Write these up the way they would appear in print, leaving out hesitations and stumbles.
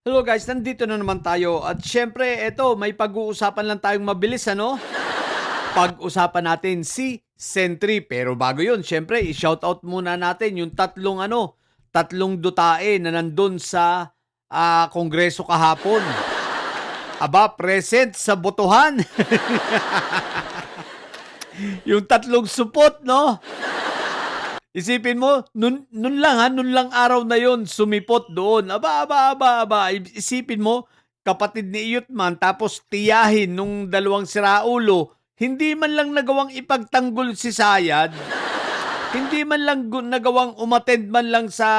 Hello guys, nandito na naman tayo at syempre eto may pag-uusapan lang tayong mabilis ano? Pag-usapan natin si Sentry. Pero bago yun, syempre i-shoutout muna natin yung tatlong dutae na nandun sa Kongreso kahapon. Aba, present sa botohan. Yung tatlong supot, no? Isipin mo, nun lang araw na yon sumipot doon. Aba. Isipin mo, kapatid ni Iyutman, tapos tiyahin nung dalawang siraulo, hindi man lang nagawang ipagtanggol si Sayad, hindi man lang nagawang umattend man lang sa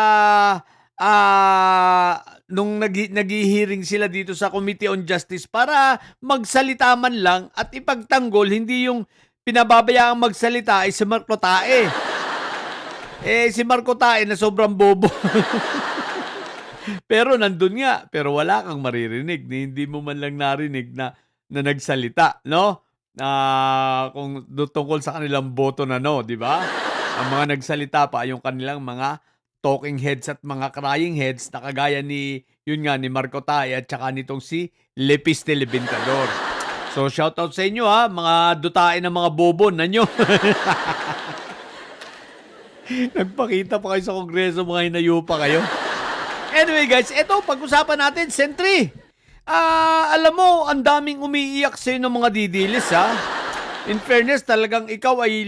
nung naghihiring sila dito sa Committee on Justice para magsalita man lang at ipagtanggol, hindi yung pinababayaang magsalita ay si Marco Tae. Si Marco Tae na sobrang bobo. Pero nandun nga, pero wala kang maririnig. Hindi mo man lang narinig na nagsalita, no? Kung tungkol sa kanilang boto na no, di ba? Ang mga nagsalita pa yung kanilang mga talking heads at mga crying heads na kagaya ni Marco Tae at saka nitong si Lepis de Libintador. So shoutout sa inyo mga dutae ng mga bobo na nyo. Nagpakita pa kayo sa Kongreso, mga hinayupa kayo. Anyway guys, eto pag-usapan natin, Sentry. Alam mo, ang daming umiiyak sa'yo ng mga didilis In fairness, talagang ikaw ay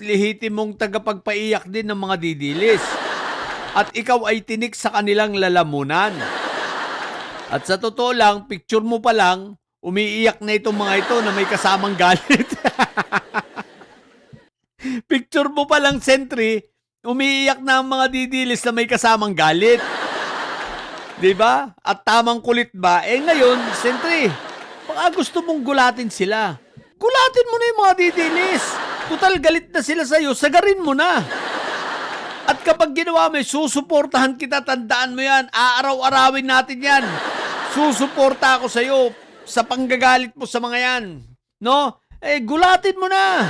lehitim mong tagapagpaiyak din ng mga didilis. At ikaw ay tinik sa kanilang lalamunan. At sa totoo lang, picture mo pa lang, umiiyak na itong mga ito na may kasamang galit. Picture mo pa lang, Sentry, umiiyak na ang mga didilis na may kasamang galit. Diba? At tamang kulit ba? Ngayon, Sentry, baka gusto mong gulatin sila. Gulatin mo na yung mga didilis. Total galit na sila sa'yo, sagarin mo na. At kapag ginawa mo, susuportahan kita, tandaan mo yan. Aaraw-arawin natin yan. Susuporta ako sa'yo sa panggagalit mo sa mga yan. No? Gulatin mo na.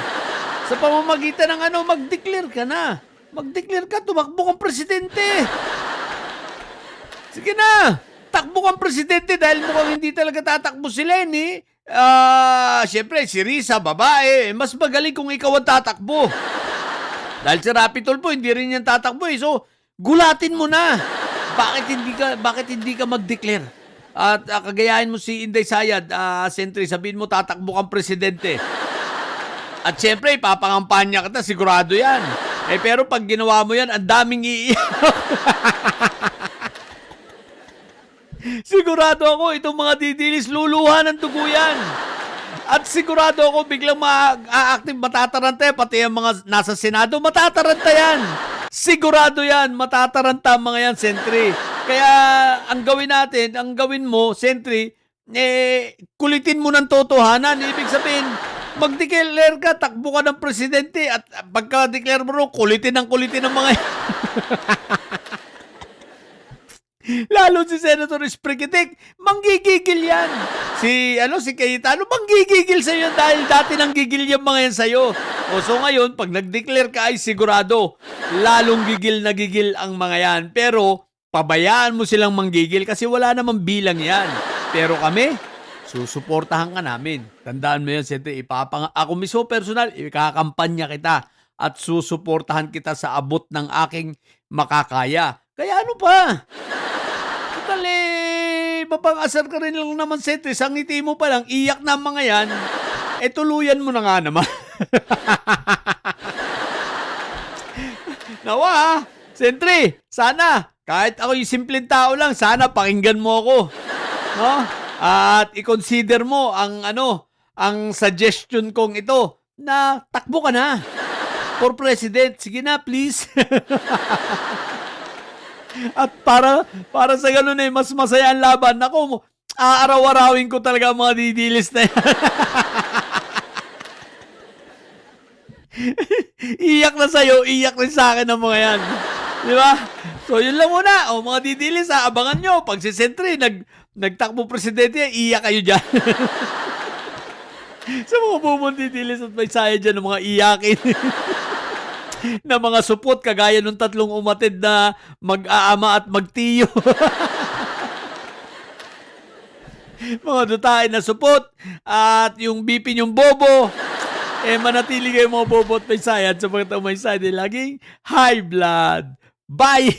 Sa pamamagitan ng mag-declare ka na. Mag-declare ka, tumakbo kang presidente. Sige na, takbo kang presidente dahil mukhang hindi talaga tatakbo si Lenny. Siyempre, si Risa, babae. Mas magaling kung ikaw ang tatakbo. Dahil si Rapi Tulfo, hindi rin yan tatakbo So, gulatin mo na. Bakit hindi ka mag-declare? At kagayahin mo si Inday Sayad, Sentry, sabihin mo tatakbo kang presidente. At syempre, ipapangampanya kita, sigurado yan. Pero pag ginawa mo yan, ang daming iiyak. Sigurado ako, itong mga didilis, luluha ng dugo yan. At sigurado ako, biglang ma-active, matataranta yan. Pati yung mga nasa Senado, matataranta yan. Sigurado yan, matataranta mga yan, Sentry. Kaya, ang gawin mo, Sentry, kulitin mo ng totohanan. Ibig sabihin, mag-declare ka, takbo ka ng presidente at pagka-declare mo kulitin ng mga lalo si Senator Esprigitic, manggigigil yan. Si Cayetano, manggigigil sa'yo yan dahil dati nang gigil yung mga yan sa'yo. So ngayon, pag nag-declare ka ay sigurado, lalong gigil na gigil ang mga yan. Pero, pabayaan mo silang manggigil kasi wala namang bilang yan. Pero kami, susuportahan ka namin. Tandaan mo yan, Sentry. Ako mismo personal, ikakampanya kita at susuportahan kita sa abot ng aking makakaya. Kaya ano pa? Total mapang-asar ka rin lang naman, Sentry. Sa ngiti mo pa lang, iyak na mga yan. Tuluyan mo na nga naman. Nawa Sentry, sana, kahit ako yung simpleng tao lang, sana pakinggan mo ako. No? At i-consider mo ang suggestion kong ito na takbo ka na for president. Sige na, please. At para sa ganun mas masaya ang laban. Ako, aaraw-arawin ko talaga ang mga didilis na yan. Iyak na sa'yo, iyak rin sa akin ang mga yan. Di ba? So, yun lang muna. Mga didilis, abangan nyo. Pag si Sentry, nagtakbo presidente, iyak kayo dyan. Sa mga bumong didilis at may saya dyan ng mga iyakin. Na mga supot, kagaya nung tatlong umatid na mag-aama at magtiyo. mga dutahin na supot at yung BP niyong bobo, manatili kayo mga bobo at may sayad sapagkat ang may sayad ay laging high blood. Bye!